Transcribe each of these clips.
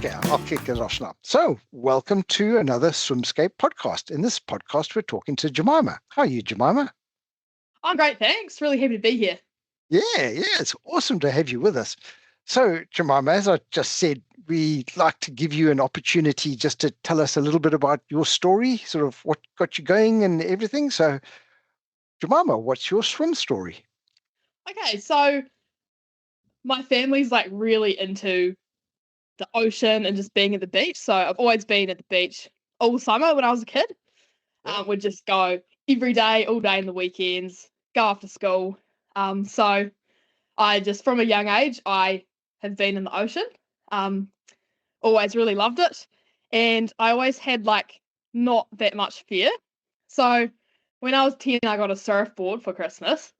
Okay, I'll kick it off now. So, welcome to another SwimScape podcast. In this podcast, we're talking to Jemimah. How are you, Jemimah? I'm great, thanks. Really happy to be here. Yeah, it's awesome to have you with us. So, Jemimah, as I just said, we'd like to give you an opportunity just to tell us a little bit about your story, sort of what got you going and everything. So, Jemimah, what's your swim story? Okay, so my family's like really into the ocean and just being at the beach. So I've always been at the beach all summer when I was a kid. We'd just go every day, all day in the weekends, go after school. So I just, from a young age, I have been in the ocean. Always really loved it. And I always had like not that much fear. So when I was 10, I got a surfboard for Christmas.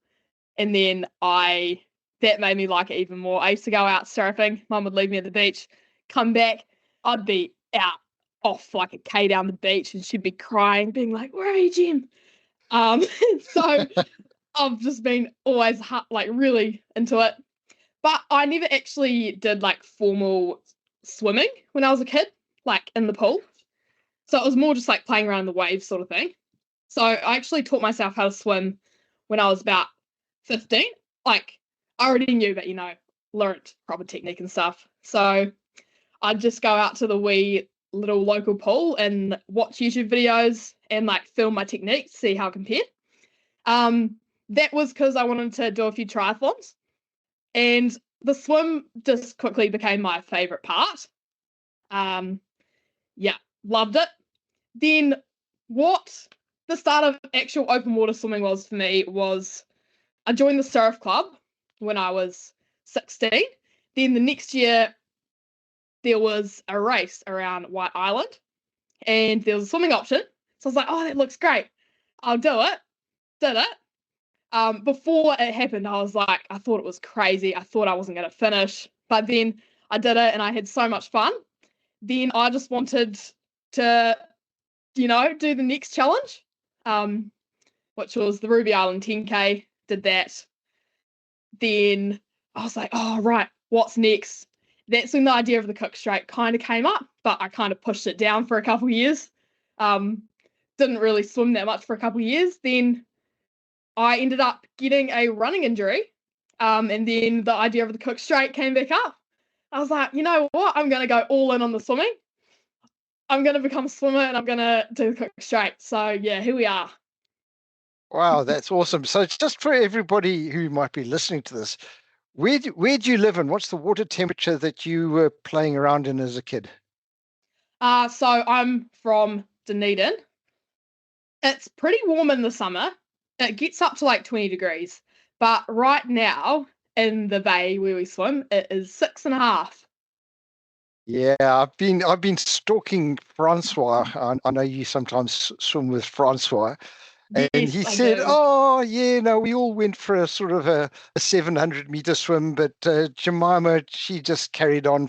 And then that made me like it even more. I used to go out surfing. Mum would leave me at the beach, come back. I'd be out off like a K down the beach and she'd be crying, being like, "Where are you, Jim?" So I've just been always like really into it. But I never actually did like formal swimming when I was a kid, like in the pool. So it was more just like playing around in the waves sort of thing. So I actually taught myself how to swim when I was about 15. Like I already knew, but learnt proper technique and stuff. So I'd just go out to the wee little local pool and watch YouTube videos and like film my technique, see how I compared. That was because I wanted to do a few triathlons, and the swim just quickly became my favorite part. Loved it. Then what the start of actual open water swimming was for me was I joined the surf club when I was 16. Then the next year there was a race around White Island and there was a swimming option. So I was like, oh, that looks great. I'll do it. Did it. Before it happened, I was like, I thought it was crazy. I thought I wasn't going to finish. But then I did it and I had so much fun. Then I just wanted to, do the next challenge, which was the Ruby Island 10K. Did that. Then I was like, oh, right, what's next? That's when the idea of the Cook Strait kind of came up, but I kind of pushed it down for a couple of years. Didn't really swim that much for a couple of years. Then I ended up getting a running injury. And then the idea of the Cook Strait came back up. I was like, you know what? I'm going to go all in on the swimming. I'm going to become a swimmer and I'm going to do the Cook Strait. So, yeah, here we are. Wow, that's awesome. So just for everybody who might be listening to this, where do you live and what's the water temperature that you were playing around in as a kid? So I'm from Dunedin. It's pretty warm in the summer. It gets up to like 20 degrees. But right now in the bay where we swim, it is 6.5. Yeah, I've been stalking Francois. I know you sometimes swim with Francois. And Yes, he I said, do. "Oh, yeah, no, we all went for a sort of a 700-meter swim, but Jemimah, she just carried on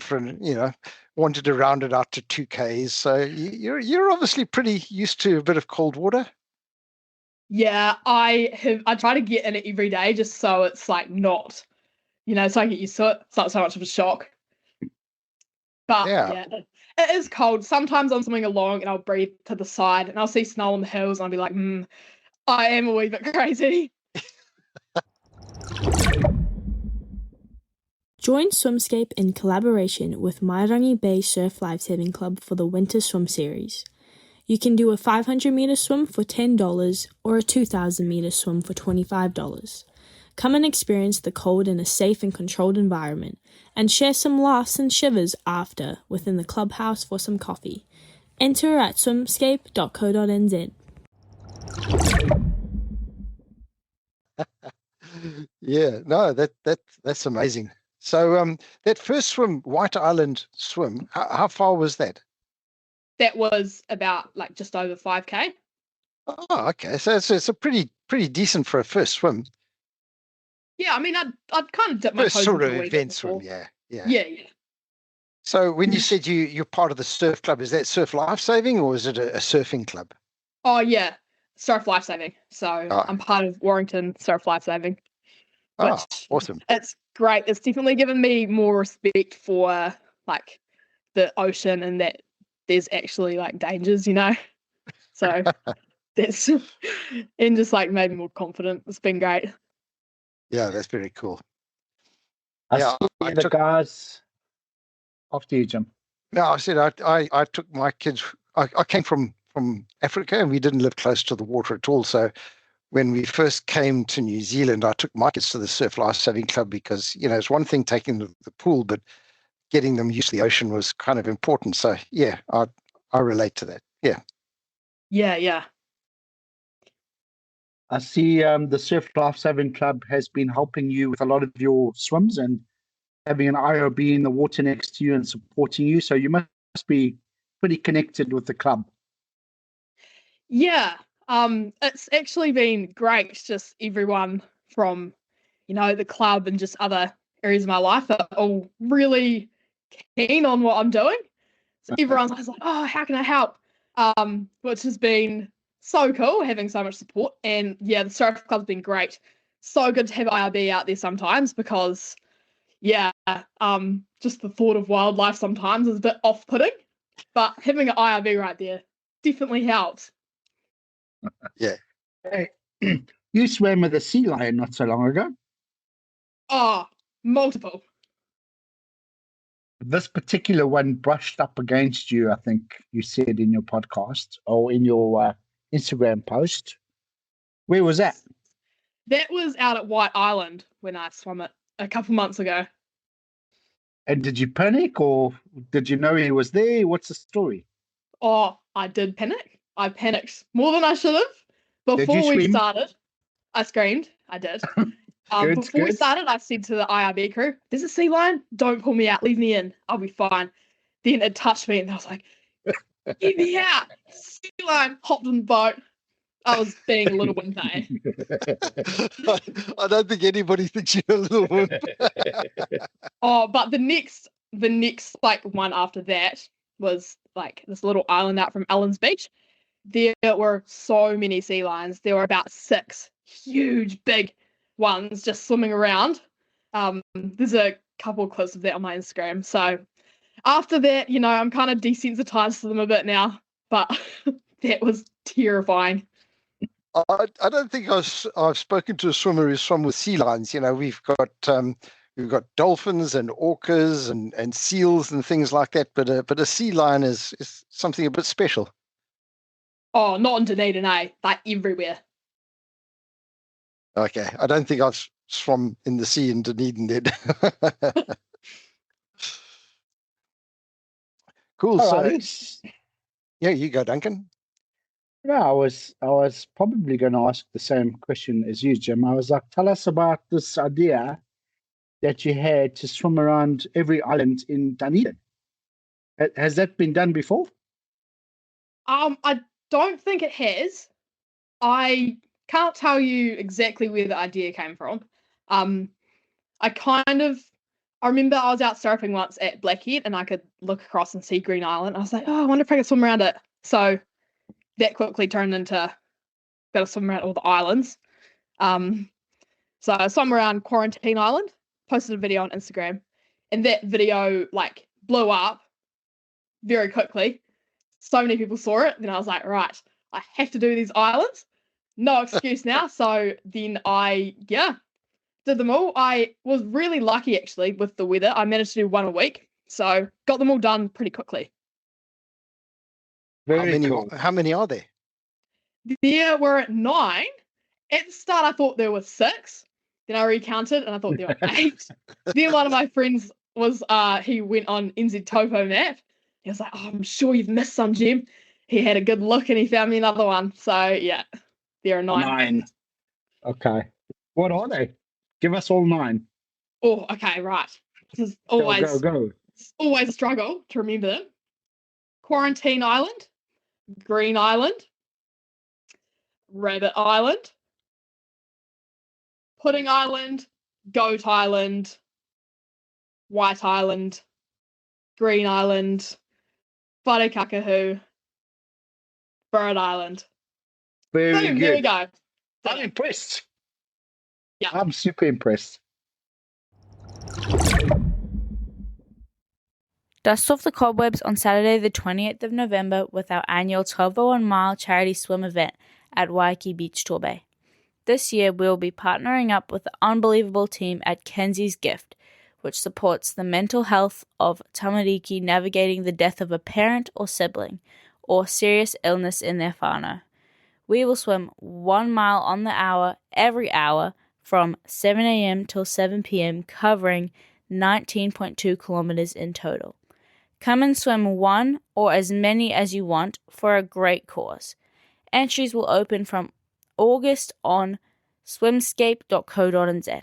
wanted to round it out to 2Ks. So you're obviously pretty used to a bit of cold water." Yeah, I try to get in it every day just so it's like not, so I get used to it. It's not so much of a shock. But Yeah. it is cold. Sometimes I'm swimming along and I'll breathe to the side and I'll see snow on the hills and I'll be like, I am a wee bit crazy. Join SwimScape in collaboration with Dunedin-based Surf Lifesaving Club for the Winter Swim Series. You can do a 500-meter swim for $10 or a 2,000-meter swim for $25. Come and experience the cold in a safe and controlled environment and share some laughs and shivers after within the clubhouse for some coffee. Enter at swimscape.co.nz. Yeah, no, that's amazing. So that first swim, White Island swim, how far was that? That was about like just over 5K. Oh, okay. So it's a pretty decent for a first swim. Yeah, I mean, I'd kind of dip my First toes sort into of a wee event bit swim, before. yeah. Yeah. So when you said you're part of the surf club, is that surf lifesaving or is it a surfing club? Oh, yeah, surf lifesaving. So I'm part of Warrington Surf Lifesaving. Oh, awesome. It's great. It's definitely given me more respect for like the ocean and that there's actually like dangers, So that's and just like made me more confident. It's been great. Yeah, that's very cool. I Yeah, see the guys after you, Jim. No, I said I took my kids. I came from Africa, and we didn't live close to the water at all. So when we first came to New Zealand, I took my kids to the Surf Life Saving Club because it's one thing taking the pool, but getting them used to the ocean was kind of important. So yeah, I relate to that. Yeah. Yeah. I see the Surf Life Saving Club has been helping you with a lot of your swims and having an IOB in the water next to you and supporting you. So you must be pretty connected with the club. Yeah. It's actually been great. Just everyone from, the club and just other areas of my life are all really keen on what I'm doing. So everyone's always like, oh, how can I help? Which has been so cool, having so much support. And yeah, the surf club's been great. So good to have IRB out there sometimes because, just the thought of wildlife sometimes is a bit off-putting, but having an IRB right there definitely helps. Yeah. Hey, you swam with a sea lion not so long ago. Oh, multiple. This particular one brushed up against you, I think you said in your podcast or in your Instagram post. Where was that? That was out at White Island when I swam it a couple months ago. And did you panic or did you know he was there? What's the story? Oh, I did panic. I panicked more than I should have. Did you Before we scream? started, I screamed. I did. Before we started, I said to the IRB crew, there's a sea lion. Don't pull me out. Leave me in. I'll be fine. Then it touched me and I was like, get me out. Sea lion hopped in the boat. I was being a little wimp. I don't think anybody thinks you're a little wimp. Oh, but the next like one after that was like this little island out from Ellen's Beach. There were so many sea lions. There were about 6 huge, big ones just swimming around. There's a couple of clips of that on my Instagram. So after that, I'm kind of desensitized to them a bit now, but that was terrifying. I don't think I've spoken to a swimmer who's swum with sea lions. We've got dolphins and orcas and seals and things like that, but a sea lion is something a bit special. Oh, not in Dunedin, like everywhere. Okay, I don't think I've swum in the sea in Dunedin then. Cool. Alrighty. So yeah, you go, Duncan. No, I was probably going to ask the same question as you, Jim. I was like, tell us about this idea that you had to swim around every island in Dunedin. Has that been done before? I don't think it has. I can't tell you exactly where the idea came from. I remember I was out surfing once at Blackhead and I could look across and see Green Island. I was like, oh, I wonder if I could swim around it. So that quickly turned into gotta swim around all the islands. So I swam around Quarantine Island, posted a video on Instagram, and that video like blew up very quickly. So many people saw it. Then I was like, right, I have to do these islands. No excuse now. So then I did them all. I was really lucky actually with the weather. I managed to do one a week. So got them all done pretty quickly. How many are there? There were 9. At the start, I thought there were 6. Then I recounted and I thought there were 8. Then one of my friends was, he went on NZ Topo map. He was like, oh, I'm sure you've missed some, Jim. He had a good look and he found me another one. So yeah, there are 9. 9. Okay. What are they? Give us all 9. Oh, okay, right. This is always, go. It's always a struggle to remember them. Quarantine Island, Green Island, Rabbit Island, Pudding Island, Goat Island, White Island, Green Island, Wharekakahu, Bird Island. Very Boom, good. there we go. I'm impressed. Yeah. I'm super impressed. Dust off the cobwebs on Saturday the 28th of November with our annual 1201 mile charity swim event at Waikiki Beach Torbay. This year we will be partnering up with the unbelievable team at Kenzie's Gift, which supports the mental health of tamariki navigating the death of a parent or sibling, or serious illness in their whānau. We will swim 1 mile on the hour every hour from 7 a.m. till 7 p.m, covering 19.2 kilometers in total. Come and swim one or as many as you want for a great cause. Entries will open from August on swimscape.co.nz.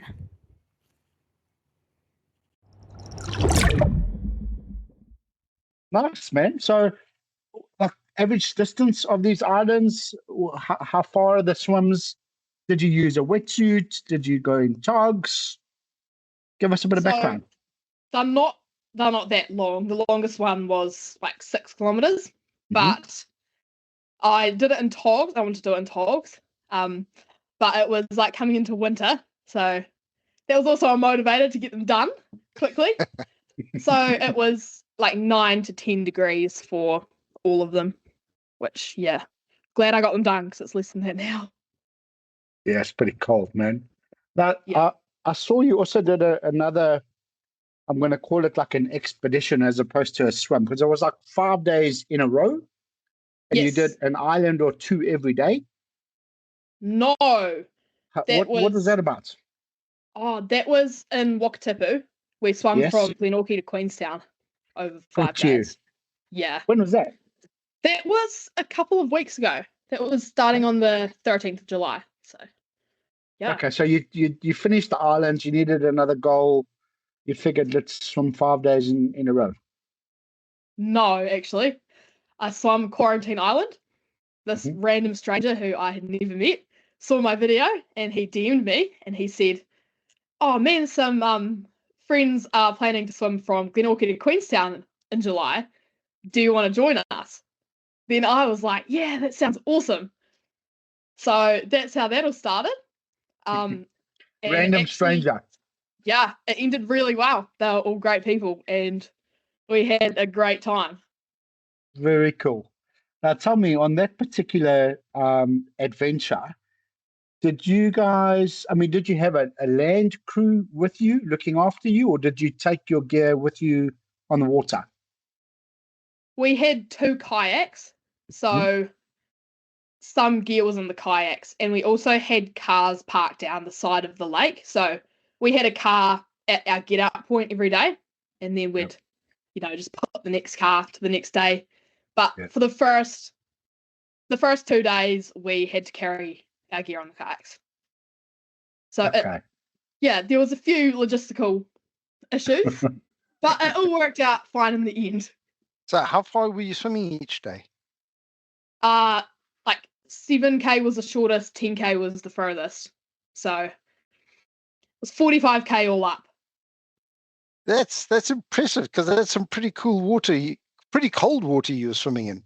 Nice, man. So, like, average distance of these islands, how far are the swims? Did you use a wetsuit? Did you go in togs? Give us a bit of background. They're not that long. The longest one was like 6 kilometers, but I did it in togs. I wanted to do it in togs, but it was like coming into winter, so that was also a motivator to get them done quickly. So it was like 9 to 10 degrees for all of them, which, yeah, glad I got them done because it's less than that now. Yeah, it's pretty cold, man. Now, I saw you also did another, I'm going to call it like an expedition as opposed to a swim, because it was like 5 days in a row, and you did an island or two every day. No. What was that about? Oh, that was in Wakatipu. We swam from Glenorchy to Queenstown over 5 days. Yeah. When was that? That was a couple of weeks ago. That was starting on the 13th of July. So, yeah. Okay, so you finished the islands, you needed another goal. You figured let's swim 5 days in a row. No, actually. I swam Quarantine Island. This random stranger who I had never met saw my video and he DM'd me and he said, "Oh, me and some friends are planning to swim from Glenorchy to Queenstown in July. Do you want to join us?" Then I was like, "Yeah, that sounds awesome." So that's how that all started. Random stranger. Yeah, it ended really well. They were all great people and we had a great time. Very cool. Now tell me, on that particular adventure, did you have a land crew with you looking after you, or did you take your gear with you on the water? We had 2 kayaks, so some gear was in the kayaks, and we also had cars parked down the side of the lake. So we had a car at our get out point every day, and then we'd, just put the next car to the next day. But for the first 2 days, we had to carry our gear on the kayaks. So there was a few logistical issues, but it all worked out fine in the end. So how far were you swimming each day? Like 7K was the shortest, 10K was the furthest. So it was 45K all up. That's impressive, because that's some pretty cool water, pretty cold water you were swimming in.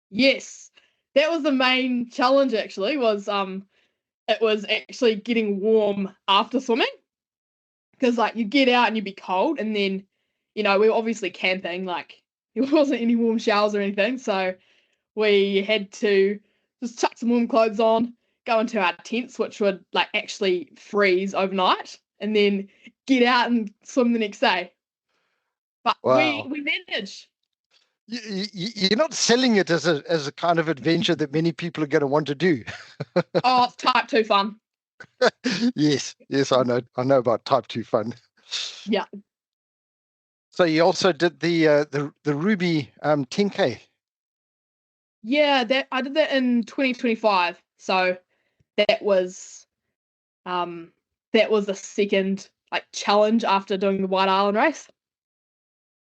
Yes, that was the main challenge actually, was it was actually getting warm after swimming, because like you get out and you'd be cold, and then we were obviously camping, like there wasn't any warm showers or anything, so we had to just chuck some warm clothes on, go into our tents, which would like actually freeze overnight, and then get out and swim the next day. But we managed. You're not selling it as a kind of adventure that many people are going to want to do. Oh, it's type 2 fun. Yes, I know about type 2 fun. Yeah. So you also did the Ruby 10K. Yeah, I did that in 2025. So that was the second like challenge after doing the White Island race.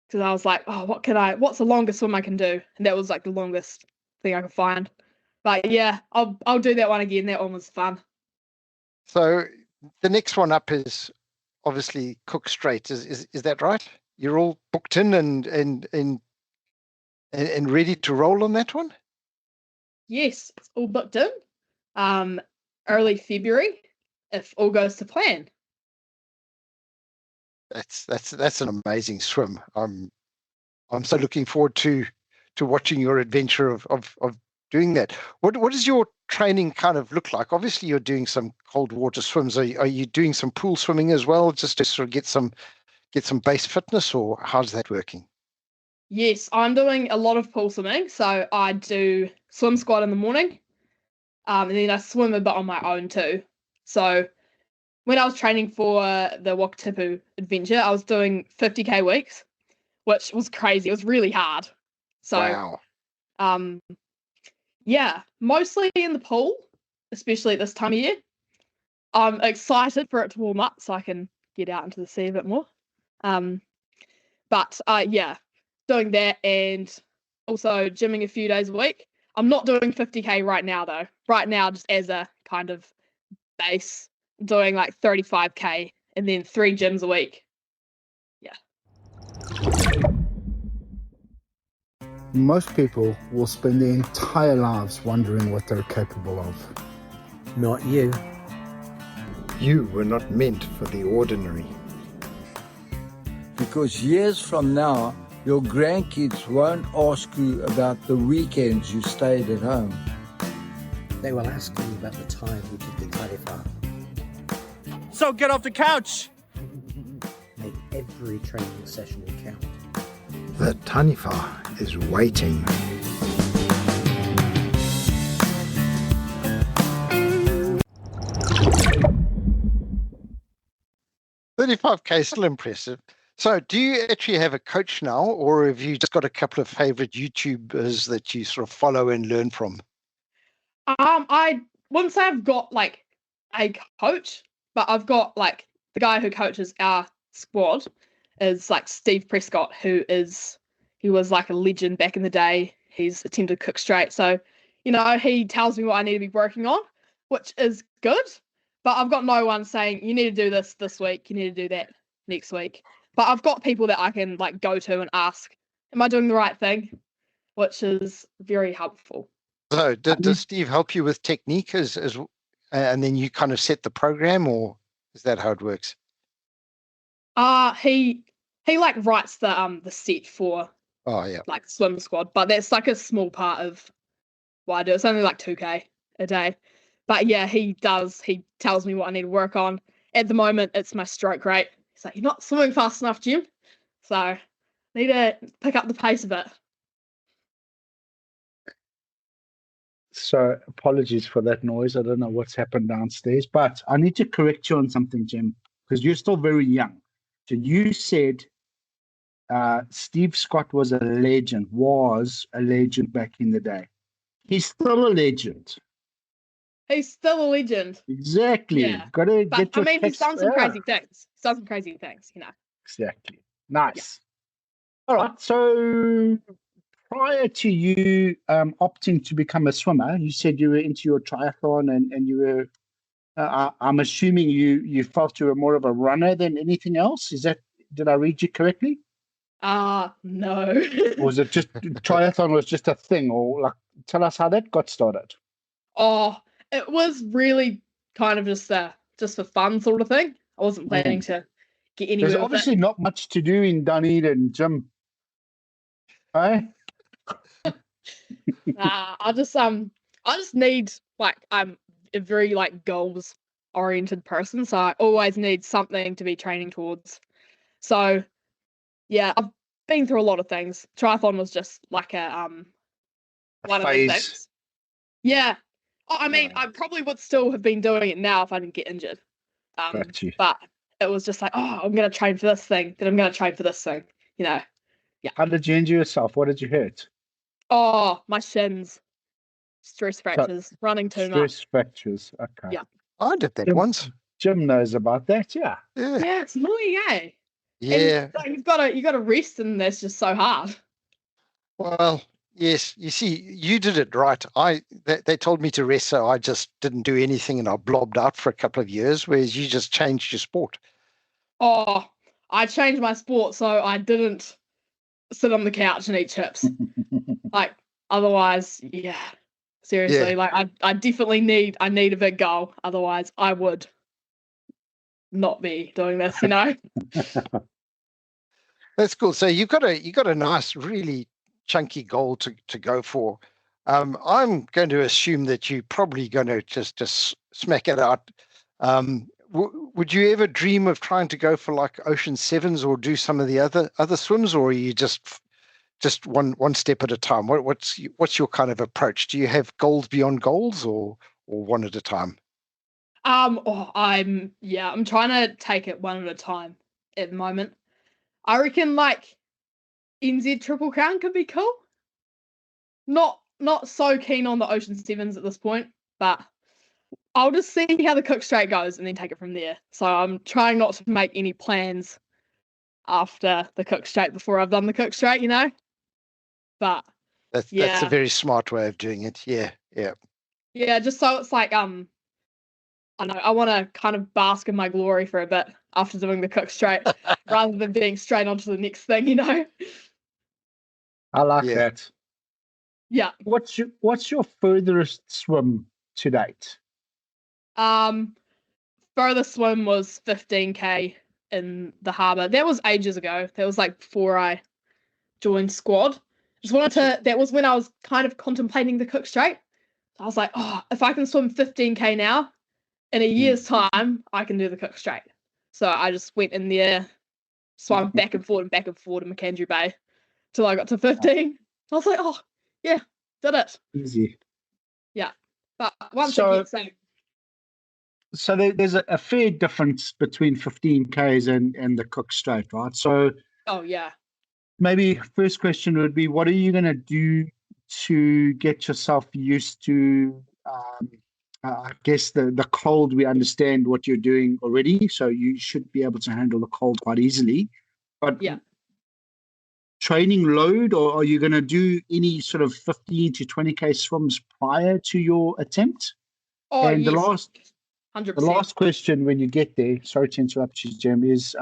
Because I was like, oh, what's the longest swim I can do? And that was like the longest thing I could find. But yeah, I'll do that one again. That one was fun. So the next one up is obviously Cook Strait. Is that right? You're all booked in and ready to roll on that one? Yes, it's all booked in. Early February, if all goes to plan. That's an amazing swim. I'm so looking forward to watching your adventure of doing that. What does your training kind of look like? Obviously, you're doing some cold water swims. Are you doing some pool swimming as well, just to sort of get some base fitness, or how's that working? Yes, I'm doing a lot of pool swimming. So I do swim squad in the morning, and then I swim a bit on my own too. So when I was training for the Wakatipu adventure, I was doing 50k weeks, which was crazy. It was really hard. So, Wow. Yeah, mostly in the pool, especially at this time of year. I'm excited for it to warm up so I can get out into the sea a bit more. But yeah, doing that and also gymming a few days a week. I'm not doing 50k right now though. Right now, just as a kind of base, doing like 35k and then 3 gyms a week. Yeah. Most people will spend their entire lives wondering what they're capable of. Not you. You were not meant for the ordinary. Because years from now, your grandkids won't ask you about the weekends you stayed at home. They will ask you about the time you did the tarifa. So get off the couch! Make every training session count. The Tanifa is waiting. $35K is still impressive. So do you actually have a coach now, or have you just got a couple of favorite YouTubers that you sort of follow and learn from? I wouldn't say I've got like a coach, but I've got like the guy who coaches our squad is like Steve Prescott, he was like a legend back in the day. He's attended Cook Strait. So, he tells me what I need to be working on, which is good. But I've got no one saying, you need to do this week, you need to do that next week. But I've got people that I can like go to and ask, am I doing the right thing? Which is very helpful. So does Steve help you with technique and then you kind of set the program, or is that how it works? He like writes the set for like swim squad, but that's like a small part of what I do. It's only like 2k a day. But yeah, he tells me what I need to work on. At the moment it's my stroke rate. He's like, you're not swimming fast enough, Jim. So I need to pick up the pace a bit. So apologies for that noise. I don't know what's happened downstairs, but I need to correct you on something, Jim, because you're still very young. So you said Steve Scott was a legend back in the day. He's still a legend. He's still a legend. Exactly. Yeah. Got to but, get your he's done some crazy things. He's done some crazy things, Exactly. Nice. Yeah. All right. So prior to you opting to become a swimmer, you said you were into your triathlon and you were, I'm assuming you felt you were more of a runner than anything else. Did I read you correctly? No. Was it just triathlon was just a thing, or like tell us how that got started? Oh, it was really kind of just for fun sort of thing. I wasn't planning to get anywhere. There's obviously not much to do in Dunedin, Jim. Hey? I just need I'm a very goals oriented person, so I always need something to be training towards. So yeah, I've been through a lot of things. Triathlon was just like one of those things. Yeah. I mean, I probably would still have been doing it now if I didn't get injured. But it was just like, I'm going to train for this thing, then I'm going to train for this thing, Yeah. How did you injure yourself? What did you hurt? Oh, my shins. Stress fractures, running too much. Stress fractures, okay. Yeah. I did that once. Jim knows about that, yeah. Yeah, it's annoying, eh? Yeah. And you got to rest, and that's just so hard. Well, yes. You see, you did it right. They told me to rest, so I just didn't do anything, and I blobbed out for a couple of years, whereas you just changed your sport. Oh, I changed my sport, so I didn't sit on the couch and eat chips. Otherwise, yeah. Seriously, I definitely need a big goal. Otherwise, I would not be doing this, That's cool. So you got a nice, really chunky goal to go for. I'm going to assume that you're probably going to just smack it out. Would you ever dream of trying to go for like Ocean Sevens or do some of the other swims, or are you just one step at a time? What's your kind of approach? Do you have goals beyond goals, or one at a time? I'm trying to take it one at a time at the moment. I reckon like NZ Triple Crown could be cool. Not so keen on the Ocean Sevens at this point, but I'll just see how the Cook Strait goes and then take it from there. So I'm trying not to make any plans after the Cook Strait before I've done the Cook Strait, you know. But that's a very smart way of doing it. Yeah. Yeah, just so it's like I know I want to kind of bask in my glory for a bit after doing the Cook Strait, rather than being straight onto the next thing, you know. I like that. Yeah. What's your furthest swim to date? Furthest swim was 15k in the harbour. That was ages ago. That was like before I joined squad. That was when I was kind of contemplating the Cook Strait. I was like, oh, if I can swim 15k now, in a year's time, I can do the Cook Strait. So I just went in there, swam back and forward in McAndrew Bay till I got to 15. I was like, oh, yeah, did it. Easy. Yeah. But once I get some... So there's a fair difference between 15Ks and the Cook Strait, right? So... Oh, yeah. Maybe first question would be, what are you going to do to get yourself used to, I guess, the cold? We understand what you're doing already, so you should be able to handle the cold quite easily. But training load, or are you going to do any sort of 15 to 20K swims prior to your attempt? Oh, and yes. the last question when you get there, sorry to interrupt you, Jem, is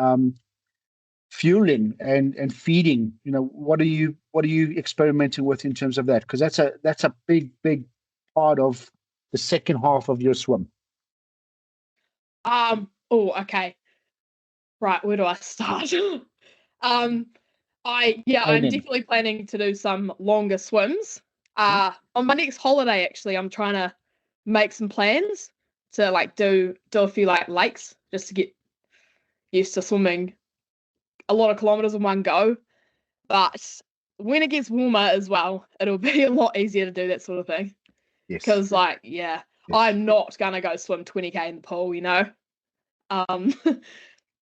fueling and feeding. You know, what are you experimenting with in terms of that? Because that's a big part of the second half of your swim. Okay. Right, where do I start? I'm definitely planning to do some longer swims. On my next holiday, actually, I'm trying to make some plans to like do a few like lakes just to get used to swimming a lot of kilometers in one go. But when it gets warmer as well, it'll be a lot easier to do that sort of thing. Yes. Because I'm not gonna go swim 20k in the pool, you know.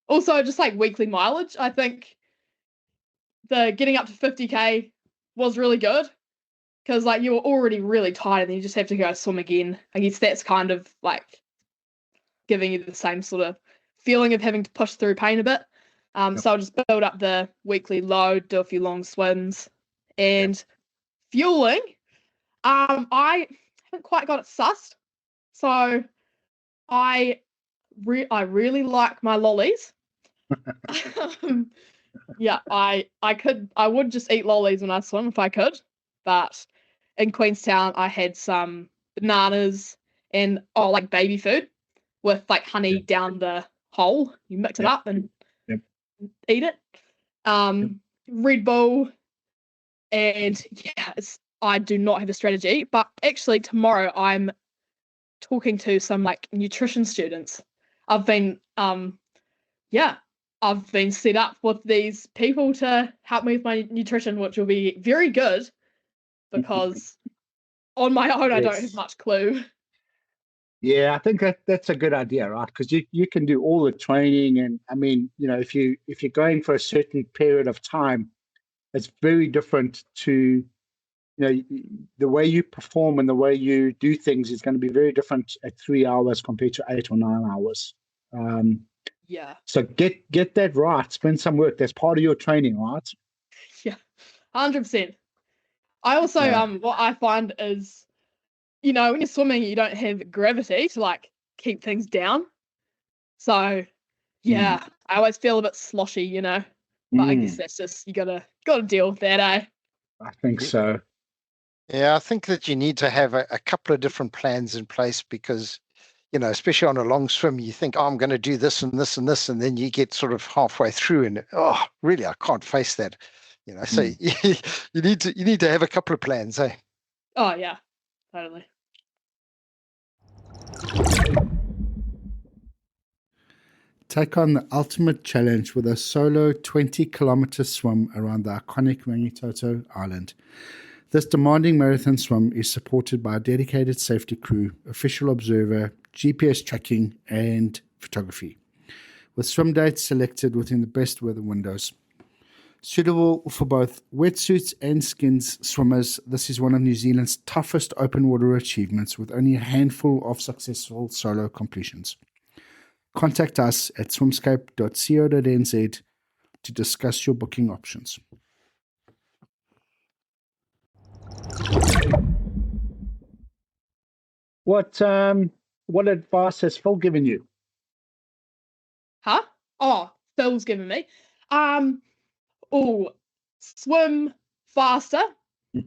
Also, just like weekly mileage, I think the getting up to 50k was really good because like you were already really tired and you just have to go swim again. I guess that's kind of like giving you the same sort of feeling of having to push through pain a bit. So I'll just build up the weekly load, do a few long swims, and fueling. I haven't quite got it sussed, so I really like my lollies. I would just eat lollies when I swim if I could, but in Queenstown I had some bananas and like baby food with like honey down the hole. You mix it up and eat it. Red Bull, and I do not have a strategy, but actually tomorrow I'm talking to some like nutrition students. I've been set up with these people to help me with my nutrition, which will be very good because on my own I don't have much clue. Yeah, I think that's a good idea, right? Because you can do all the training, and I mean, you know, if you're going for a certain period of time, it's very different to, you know, the way you perform and the way you do things is going to be very different at 3 hours compared to 8 or 9 hours. So get that right. Spend some work. That's part of your training, right? Yeah, 100%. I also what I find is, you know, when you're swimming, you don't have gravity to like keep things down. So I always feel a bit sloshy, you know. But I guess that's just you gotta deal with that, eh? I think so. Yeah, I think that you need to have a couple of different plans in place because especially on a long swim, you think, oh, I'm going to do this and this and this, and then you get sort of halfway through and, oh, really, I can't face that. So you need to have a couple of plans, eh? Oh yeah, totally. Take on the ultimate challenge with a solo 20-kilometer swim around the iconic Rangitoto Island. This demanding marathon swim is supported by a dedicated safety crew, official observer, GPS tracking, and photography, with swim dates selected within the best weather windows. Suitable for both wetsuits and skins swimmers, this is one of New Zealand's toughest open water achievements, with only a handful of successful solo completions. Contact us at swimscape.co.nz to discuss your booking options. What advice has Phil given you? Huh? Oh, Phil's given me. Swim faster. Yes.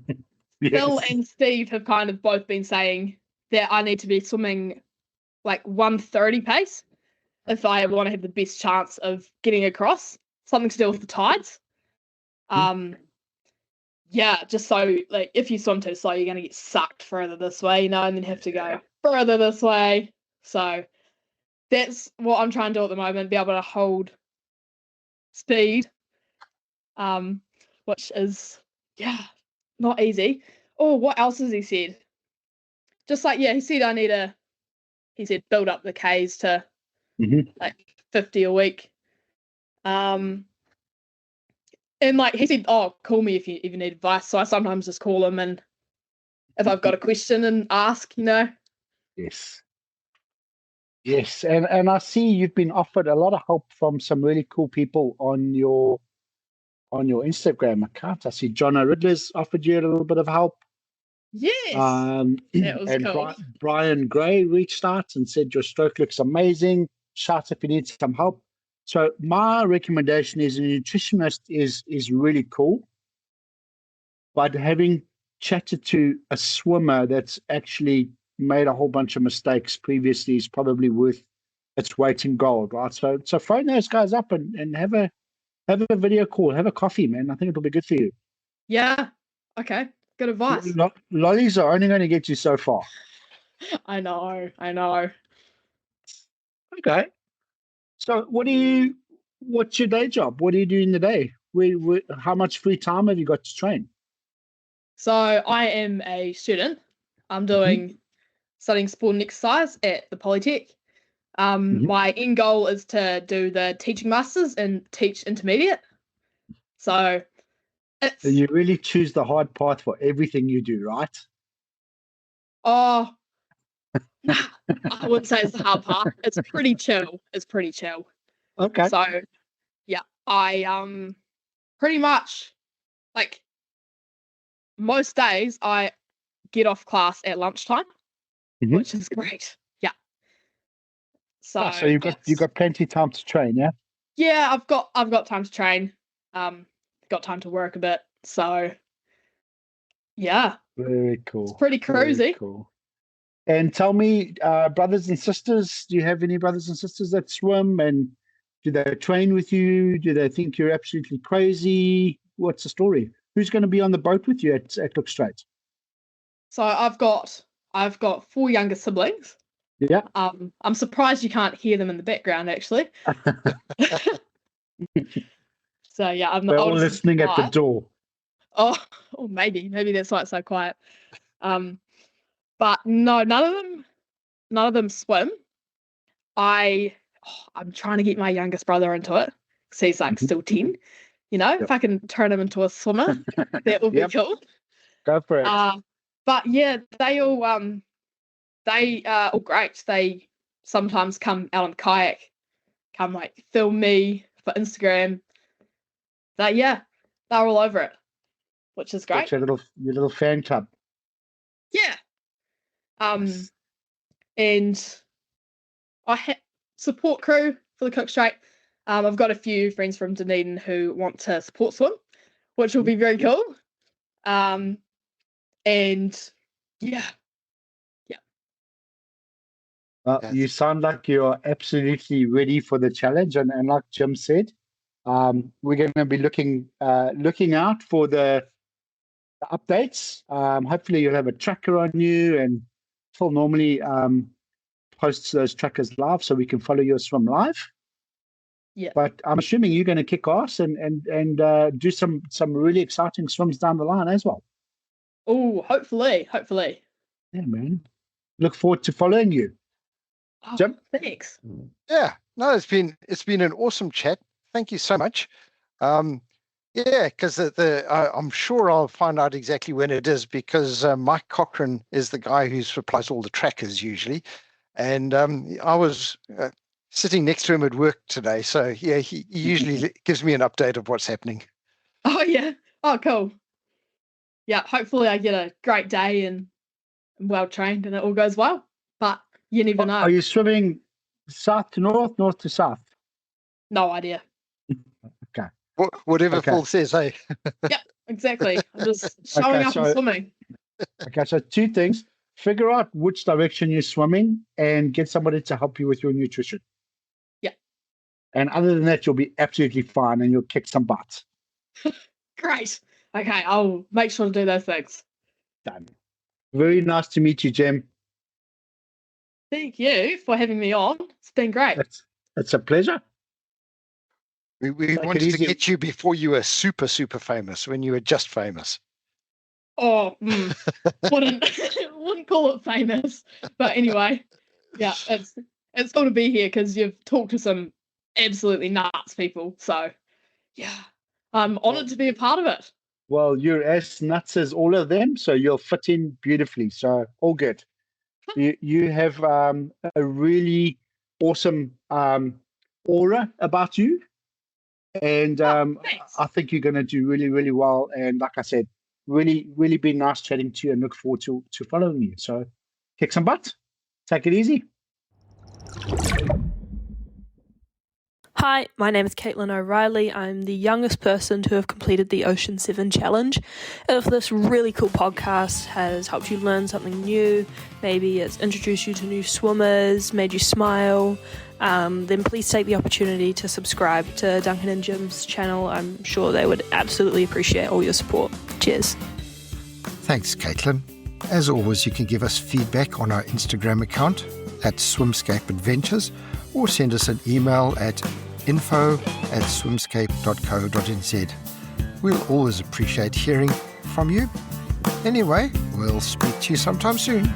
Phil and Steve have kind of both been saying that I need to be swimming like 1:30 pace if I want to have the best chance of getting across. Something to do with the tides. Yeah, just so like if you swim too slow, you're going to get sucked further this way, and then have to go further this way. So that's what I'm trying to do at the moment, be able to hold speed, which is, not easy. Oh, what else has he said? Just like, he said he said build up the Ks to like 50 a week. And like he said, oh, call me if you even need advice. So I sometimes just call him, and if I've got a question and ask, Yes. Yes, and I see you've been offered a lot of help from some really cool people on your Instagram account. I see John O'Ridler's offered you a little bit of help. Yes, that was and cool. Brian Gray reached out and said your stroke looks amazing. Shout if you need some help. So my recommendation is a nutritionist is really cool, but having chatted to a swimmer that's actually made a whole bunch of mistakes previously is probably worth its weight in gold, right? So phone those guys up and have a video call, have a coffee, man. I think it'll be good for you. Yeah. Okay. Good advice. Lollies are only going to get you so far. I know. Okay. So what's your day job? What do you do in the day? How much free time have you got to train? So I am a student. I'm doing studying sport and exercise at the Polytech. My end goal is to do the teaching masters and teach intermediate. So you really choose the hard path for everything you do, right? Oh, I wouldn't say it's the hard part. It's pretty chill. Okay. So yeah, I pretty much like most days I get off class at lunchtime, which is great. Yeah. So you've got plenty of time to train, yeah? Yeah, I've got time to train. Got time to work a bit. So yeah. Very cool. It's pretty cruisy. Very cool. And tell me, brothers and sisters, do you have any brothers and sisters that swim, and do they train with you? Do they think you're absolutely crazy? What's the story? Who's going to be on the boat with you at Cook Strait? So I've got 4 younger siblings. Yeah. I'm surprised you can't hear them in the background, actually. So yeah, I'm the They're all oldest. listening at the door. Oh, maybe that's why it's so quiet. But no, none of them swim. I'm trying to get my youngest brother into it because he's like still 10. If I can turn him into a swimmer, that would be cool. Go for it. But yeah, they are all great. They sometimes come out on the kayak, come like film me for Instagram. They're all over it, which is great. Your little fan club. Yeah. And I have support crew for the Cook Strait. I've got a few friends from Dunedin who want to support swim, which will be very cool. And yeah. Yes. You sound like you're absolutely ready for the challenge, and like Jim said, we're going to be looking out for the updates. Hopefully, you'll have a tracker on you, and Phil normally posts those trackers live, so we can follow your swim live. Yeah. But I'm assuming you're going to kick ass and do some really exciting swims down the line as well. Oh, hopefully. Yeah, man. Look forward to following you. Oh, Jim? thanks. Yeah, no, it's been an awesome chat. Thank you so much. Yeah, because I'm sure I'll find out exactly when it is, because Mike Cochran is the guy who supplies all the trackers usually, and I was sitting next to him at work today, so yeah, he usually gives me an update of what's happening. Oh, yeah. Oh, cool. Yeah, hopefully I get a great day and I'm well trained and it all goes well. But you never know. Are you swimming south to north, north to south? No idea. Okay. Whatever Okay. Phil says, hey. Yep, exactly. I'm just showing up and swimming. Okay, so 2 things. Figure out which direction you're swimming and get somebody to help you with your nutrition. Yeah. And other than that, you'll be absolutely fine and you'll kick some butt. Great. Okay, I'll make sure to do those things. Done. Very nice to meet you, Jem. Thank you for having me on. It's been great. It's a pleasure. We Take it wanted to easy. get you before you were super, super famous, when you were just famous. Oh, wouldn't call it famous. But anyway, yeah, it's cool to be here because you've talked to some absolutely nuts people. So, yeah, I'm honoured to be a part of it. Well, you're as nuts as all of them, so you'll fit in beautifully. So all good. You have a really awesome aura about you, and Thanks. I think you're going to do really, really well. And like I said, really, really been nice chatting to you, and look forward to following you. So kick some butt. Take it easy. Hi, my name is Caitlin O'Reilly. I'm the youngest person to have completed the Ocean 7 Challenge. If this really cool podcast has helped you learn something new, maybe it's introduced you to new swimmers, made you smile, then please take the opportunity to subscribe to Duncan and Jim's channel. I'm sure they would absolutely appreciate all your support. Cheers. Thanks, Caitlin. As always, you can give us feedback on our Instagram account at SwimScape Adventures, or send us an email at info@swimscape.co.nz. We'll always appreciate hearing from you. Anyway, we'll speak to you sometime soon.